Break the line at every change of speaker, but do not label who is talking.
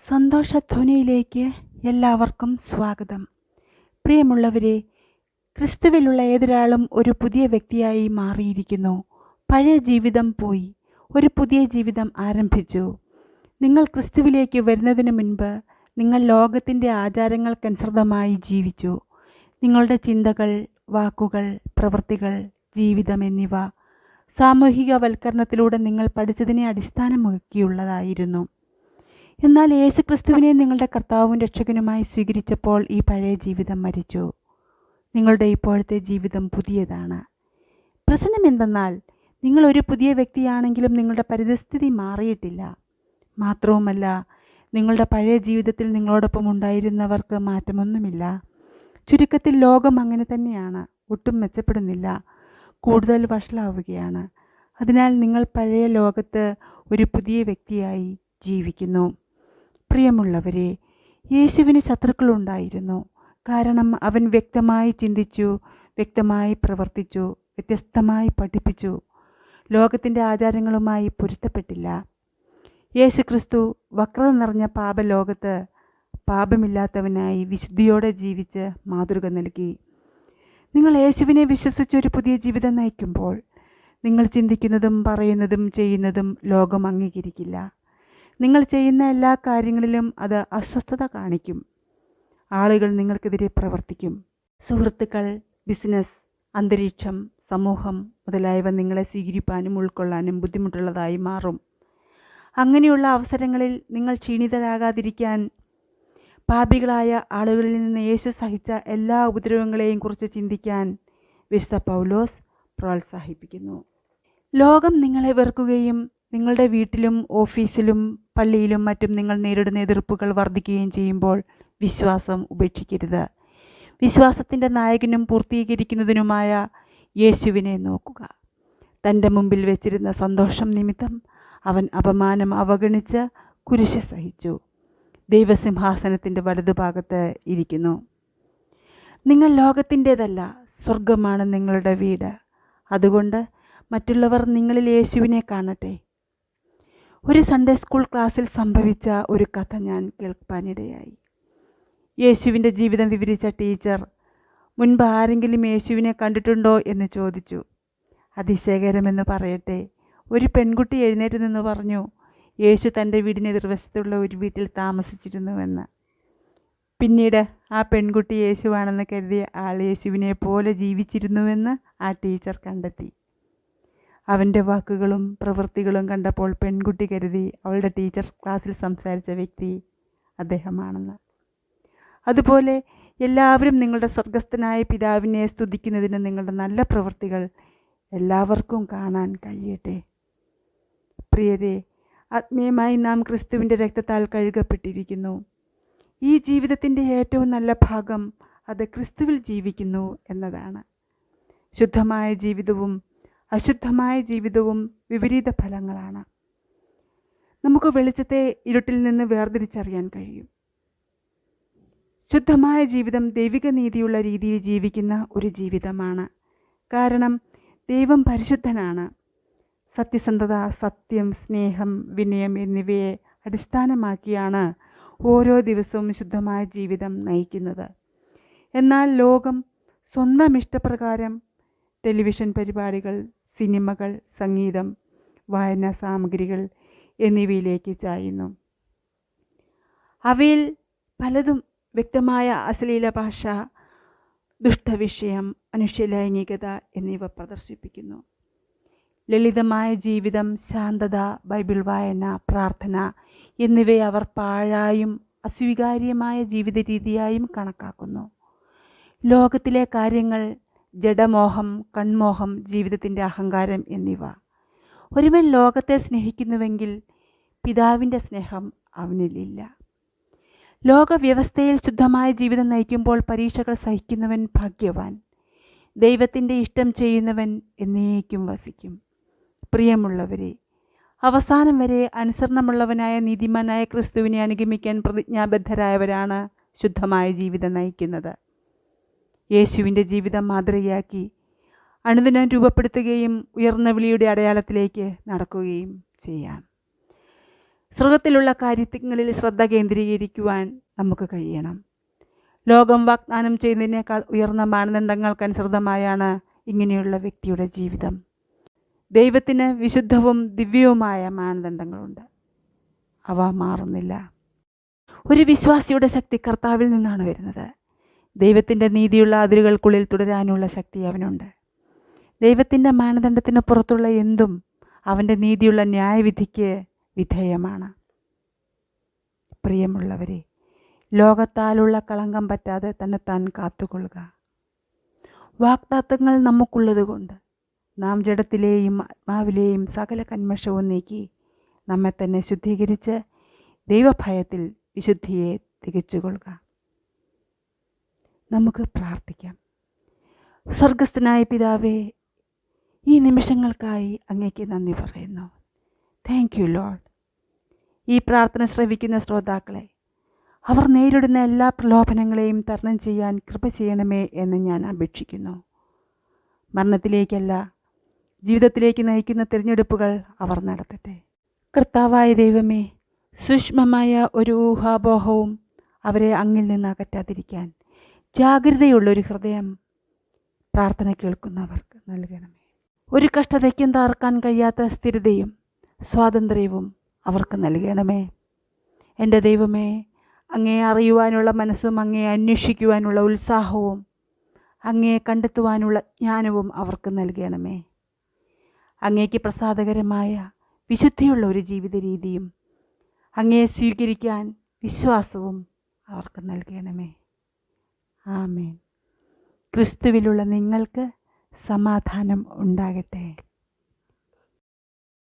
സന്തോഷധ്വനിയിലേക്ക് എല്ലാവർക്കും സ്വാഗതം. പ്രിയമുള്ളവരെ, ക്രിസ്തുവിലുള്ള ഏതൊരാളും ഒരു പുതിയ വ്യക്തിയായി മാറിയിരിക്കുന്നു. പഴയ ജീവിതം പോയി, ഒരു പുതിയ ജീവിതം ആരംഭിച്ചു. നിങ്ങൾ ക്രിസ്തുവിലേക്ക് വരുന്നതിന് മുൻപ് നിങ്ങൾ ലോകത്തിൻ്റെ ആചാരങ്ങൾക്കനുസൃതമായി ജീവിച്ചു. നിങ്ങളുടെ ചിന്തകൾ, വാക്കുകൾ, പ്രവൃത്തികൾ, ജീവിതം എന്നിവ സാമൂഹികവൽക്കരണത്തിലൂടെ നിങ്ങൾ പഠിച്ചതിനെ അടിസ്ഥാനമാക്കിയുള്ളതായിരുന്നു. എന്നാൽ യേശുക്രിസ്തുവിനെ നിങ്ങളുടെ കർത്താവും രക്ഷകനുമായി സ്വീകരിച്ചപ്പോൾ ഈ പഴയ ജീവിതം മരിച്ചു. നിങ്ങളുടെ ഇപ്പോഴത്തെ ജീവിതം പുതിയതാണ്. പ്രശ്നം എന്തെന്നാൽ നിങ്ങൾ ഒരു പുതിയ വ്യക്തിയാണെങ്കിലും നിങ്ങളുടെ പരിതസ്ഥിതി മാറിയിട്ടില്ല. മാത്രവുമല്ല, നിങ്ങളുടെ പഴയ ജീവിതത്തിൽ നിങ്ങളോടൊപ്പം ഉണ്ടായിരുന്നവർക്ക് മാറ്റമൊന്നുമില്ല. ചുരുക്കത്തിൽ ലോകം അങ്ങനെ തന്നെയാണ്, ഒട്ടും മെച്ചപ്പെടുന്നില്ല, കൂടുതൽ വഷളാവുകയാണ്. അതിനാൽ നിങ്ങൾ പഴയ ലോകത്ത് ഒരു പുതിയ വ്യക്തിയായി ജീവിക്കുന്നു. പ്രിയമുള്ളവരെ, യേശുവിന് ശത്രുക്കളുണ്ടായിരുന്നു. കാരണം അവൻ വ്യക്തമായി ചിന്തിച്ചു, വ്യക്തമായി പ്രവർത്തിച്ചു, വ്യത്യസ്തമായി പഠിപ്പിച്ചു, ലോകത്തിൻ്റെ ആചാരങ്ങളുമായി പൊരുത്തപ്പെട്ടില്ല. യേശുക്രിസ്തു വക്രത നിറഞ്ഞ പാപലോകത്ത് പാപമില്ലാത്തവനായി വിശുദ്ധിയോടെ ജീവിച്ച് മാതൃക നൽകി. നിങ്ങൾ യേശുവിനെ വിശ്വസിച്ച് ഒരു പുതിയ ജീവിതം നയിക്കുമ്പോൾ നിങ്ങൾ ചിന്തിക്കുന്നതും പറയുന്നതും ചെയ്യുന്നതും ലോകം അംഗീകരിക്കില്ല. നിങ്ങൾ ചെയ്യുന്ന എല്ലാ കാര്യങ്ങളിലും അത് അസ്വസ്ഥത കാണിക്കും. ആളുകൾ നിങ്ങൾക്കെതിരെ പ്രവർത്തിക്കും. സുഹൃത്തുക്കൾ, ബിസിനസ്, അന്തരീക്ഷം, സമൂഹം മുതലായവ നിങ്ങളെ സ്വീകരിക്കാനും ഉൾക്കൊള്ളാനും ബുദ്ധിമുട്ടുള്ളതായി മാറും. അങ്ങനെയുള്ള അവസരങ്ങളിൽ നിങ്ങൾ ക്ഷീണിതരാകാതിരിക്കാൻ പാപികളായ ആളുകളിൽ നിന്ന് യേശു സഹിച്ച എല്ലാ ഉപദ്രവങ്ങളെയും കുറിച്ച് ചിന്തിക്കാൻ വിശുദ്ധ പൗലോസ് പ്രോത്സാഹിപ്പിക്കുന്നു. ലോകം നിങ്ങളെ വെറുക്കുകയും നിങ്ങളുടെ വീട്ടിലും ഓഫീസിലും പള്ളിയിലും മറ്റും നിങ്ങൾ നേരിടുന്ന എതിർപ്പുകൾ വർദ്ധിക്കുകയും ചെയ്യുമ്പോൾ വിശ്വാസം ഉപേക്ഷിക്കരുത്. വിശ്വാസത്തിൻ്റെ നായകനും പൂർത്തീകരിക്കുന്നതിനുമായ യേശുവിനെ നോക്കുക. തൻ്റെ മുമ്പിൽ വെച്ചിരുന്ന സന്തോഷം നിമിത്തം അവൻ അപമാനം അവഗണിച്ച് കുരിശ് സഹിച്ചു. ദൈവസിംഹാസനത്തിൻ്റെ വലതുഭാഗത്ത് ഇരിക്കുന്നു. നിങ്ങൾ ലോകത്തിൻ്റേതല്ല, സ്വർഗമാണ് നിങ്ങളുടെ വീട്. അതുകൊണ്ട് മറ്റുള്ളവർ നിങ്ങളിൽ യേശുവിനെ കാണട്ടെ. ഒരു സൺഡേ സ്കൂൾ ക്ലാസ്സിൽ സംഭവിച്ച ഒരു കഥ ഞാൻ കേൾക്കാനിടയായി. യേശുവിൻ്റെ ജീവിതം വിവരിച്ച ടീച്ചർ മുൻപ് ആരെങ്കിലും യേശുവിനെ കണ്ടിട്ടുണ്ടോ എന്ന് ചോദിച്ചു. അതിശയകരമെന്ന് പറയട്ടെ, ഒരു പെൺകുട്ടി എഴുന്നേറ്റ് നിന്ന് പറഞ്ഞു, യേശു തൻ്റെ വീടിന് എതിർവശത്തുള്ള ഒരു വീട്ടിൽ താമസിച്ചിരുന്നുവെന്ന്. പിന്നീട് ആ പെൺകുട്ടി യേശുവാണെന്ന് കരുതിയ ആൾ യേശുവിനെ പോലെ ജീവിച്ചിരുന്നുവെന്ന് ആ ടീച്ചർ കണ്ടെത്തി. അവൻ്റെ വാക്കുകളും പ്രവൃത്തികളും കണ്ടപ്പോൾ പെൺകുട്ടി കരുതി അവളുടെ ടീച്ചർ ക്ലാസ്സിൽ സംസാരിച്ച വ്യക്തി അദ്ദേഹമാണെന്ന്. അതുപോലെ എല്ലാവരും നിങ്ങളുടെ സ്വർഗസ്ഥനായ പിതാവിനെ സ്തുതിക്കുന്നതിന് നിങ്ങളുടെ നല്ല പ്രവൃത്തികൾ എല്ലാവർക്കും കാണാൻ കഴിയട്ടെ. പ്രിയരെ, ആത്മീയമായി നാം ക്രിസ്തുവിൻ്റെ രക്തത്താൽ കഴുകപ്പെട്ടിരിക്കുന്നു. ഈ ജീവിതത്തിൻ്റെ ഏറ്റവും നല്ല ഭാഗം അത് ക്രിസ്തുവിൽ ജീവിക്കുന്നു എന്നതാണ്. ശുദ്ധമായ ജീവിതവും അശുദ്ധമായ ജീവിതവും വിപരീത ഫലങ്ങളാണ്. നമുക്ക് വെളിച്ചത്തെ ഇരുട്ടിൽ നിന്ന് വേർതിരിച്ചറിയാൻ കഴിയും. ശുദ്ധമായ ജീവിതം ദൈവിക നീതിയുള്ള രീതിയിൽ ജീവിക്കുന്ന ഒരു ജീവിതമാണ്. കാരണം ദൈവം പരിശുദ്ധനാണ്. സത്യസന്ധത, സത്യം, സ്നേഹം, വിനയം എന്നിവയെ അടിസ്ഥാനമാക്കിയാണ് ഓരോ ദിവസവും ശുദ്ധമായ ജീവിതം നയിക്കുന്നത്. എന്നാൽ ലോകം സ്വന്തം ഇഷ്ടപ്രകാരം ടെലിവിഷൻ പരിപാടികൾ, സിനിമകൾ, സംഗീതം, വായനാ സാമഗ്രികൾ എന്നിവയിലേക്ക് ചായുന്നു. അവയിൽ പലതും വ്യക്തമായ അശ്ലീല ഭാഷ, ദുഷ്ടവിഷയം, മനുഷ്യലൈംഗികത എന്നിവ പ്രദർശിപ്പിക്കുന്നു. ലളിതമായ ജീവിതം, ശാന്തത, ബൈബിൾ വായന, പ്രാർത്ഥന എന്നിവയെ അവർ പാഴായും അസ്വീകാര്യമായ ജീവിത രീതിയായും കണക്കാക്കുന്നു. ലോകത്തിലെ കാര്യങ്ങൾ, ജഡമോഹം, കൺമോഹം, ജീവിതത്തിൻ്റെ അഹങ്കാരം എന്നിവ. ഒരുവൻ ലോകത്തെ സ്നേഹിക്കുന്നുവെങ്കിൽ പിതാവിൻ്റെ സ്നേഹം അവനിലില്ല. ലോകവ്യവസ്ഥയിൽ ശുദ്ധമായ ജീവിതം നയിക്കുമ്പോൾ പരീക്ഷകൾ സഹിക്കുന്നവൻ ഭാഗ്യവാൻ. ദൈവത്തിൻ്റെ ഇഷ്ടം ചെയ്യുന്നവൻ എന്നേക്കും വസിക്കും. പ്രിയമുള്ളവരെ, അവസാനം വരെ അനുസരണമുള്ളവനായ നീതിമാനായ ക്രിസ്തുവിനെ അനുഗമിക്കാൻ പ്രതിജ്ഞാബദ്ധരായവരാണ് ശുദ്ധമായ ജീവിതം നയിക്കുന്നത്. യേശുവിൻ്റെ ജീവിതം മാതൃകയാക്കി അനുദിനം രൂപപ്പെടുത്തുകയും ഉയർന്ന വിളിയുടെ അടയാളത്തിലേക്ക് നടക്കുകയും ചെയ്യാം. സ്വർഗത്തിലുള്ള കാര്യങ്ങളിൽ ശ്രദ്ധ കേന്ദ്രീകരിക്കുവാൻ നമുക്ക് കഴിയണം. ലോകം വാഗ്ദാനം ചെയ്യുന്നതിനേക്കാൾ ഉയർന്ന മാനദണ്ഡങ്ങൾക്കനുസൃതമായാണ് ഇങ്ങനെയുള്ള വ്യക്തിയുടെ ജീവിതം. ദൈവത്തിന് വിശുദ്ധവും ദിവ്യവുമായ മാനദണ്ഡങ്ങളുണ്ട്. അവ മാറുന്നില്ല. ഒരു വിശ്വാസിയുടെ ശക്തി കർത്താവിൽ നിന്നാണ് വരുന്നത്. ദൈവത്തിൻ്റെ നീതിയുള്ള അതിരുകൾക്കുള്ളിൽ തുടരാനുള്ള ശക്തി അവനുണ്ട്. ദൈവത്തിൻ്റെ മാനദണ്ഡത്തിന് പുറത്തുള്ള എന്തും അവൻ്റെ നീതിയുള്ള ന്യായവിധിക്ക് വിധേയമാണ്. പ്രിയമുള്ളവരെ, ലോകത്താലുള്ള കളങ്കം പറ്റാതെ തന്നെത്താൻ കാത്തുകൊള്ളുക. വാഗ്ദത്തങ്ങൾ നമുക്കുള്ളത് കൊണ്ട് നാം ജഡത്തിലെയും ആത്മാവിലെയും സകല കന്മഷവും നീക്കി നമ്മെ തന്നെ ശുദ്ധീകരിച്ച് ദൈവഭയത്തിൽ വിശുദ്ധിയെ തികച്ചുകൊള്ളുക. നമുക്ക് പ്രാർത്ഥിക്കാം. സ്വർഗസ്ഥനായ പിതാവേ, ഈ നിമിഷങ്ങൾക്കായി അങ്ങേക്ക് നന്ദി പറയുന്നു. Thank you Lord. ഈ പ്രാർത്ഥന ശ്രവിക്കുന്ന ശ്രോതാക്കളെ അവർ നേരിടുന്ന എല്ലാ പ്രലോഭനങ്ങളെയും തരണം ചെയ്യാൻ കൃപ ചെയ്യണമേ എന്ന് ഞാൻ അപേക്ഷിക്കുന്നു. മരണത്തിലേക്കല്ല, ജീവിതത്തിലേക്ക് നയിക്കുന്ന തിരഞ്ഞെടുപ്പുകൾ അവർ നടത്തട്ടെ. കർത്താവായ ദൈവമേ, സൂക്ഷ്മമായ ഒരു ഊഹാപോഹവും അവരെ അങ്ങിൽ നിന്ന് അകറ്റാതിരിക്കാൻ ജാഗ്രതയുള്ളൊരു ഹൃദയം പ്രാർത്ഥന കേൾക്കുന്നവർക്ക് നൽകണമേ. ഒരു കഷ്ടതയ്ക്കും തകർക്കാൻ കഴിയാത്ത സ്ഥിരതയും സ്വാതന്ത്ര്യവും അവർക്ക് നൽകണമേ. എൻ്റെ ദൈവമേ, അങ്ങയെ അറിയുവാനുള്ള മനസ്സും അങ്ങയെ അന്വേഷിക്കുവാനുള്ള ഉത്സാഹവും അങ്ങയെ കണ്ടെത്തുവാനുള്ള ജ്ഞാനവും അവർക്ക് നൽകണമേ. അങ്ങേക്ക് പ്രസാദകരമായ വിശുദ്ധിയുള്ള ഒരു ജീവിത രീതിയും അങ്ങയെ സ്വീകരിക്കാൻ വിശ്വാസവും അവർക്ക് നൽകണമേ. ആമേൻ. ക്രിസ്തുവിലുള്ള നിങ്ങൾക്ക് സമാധാനം ഉണ്ടാകട്ടെ.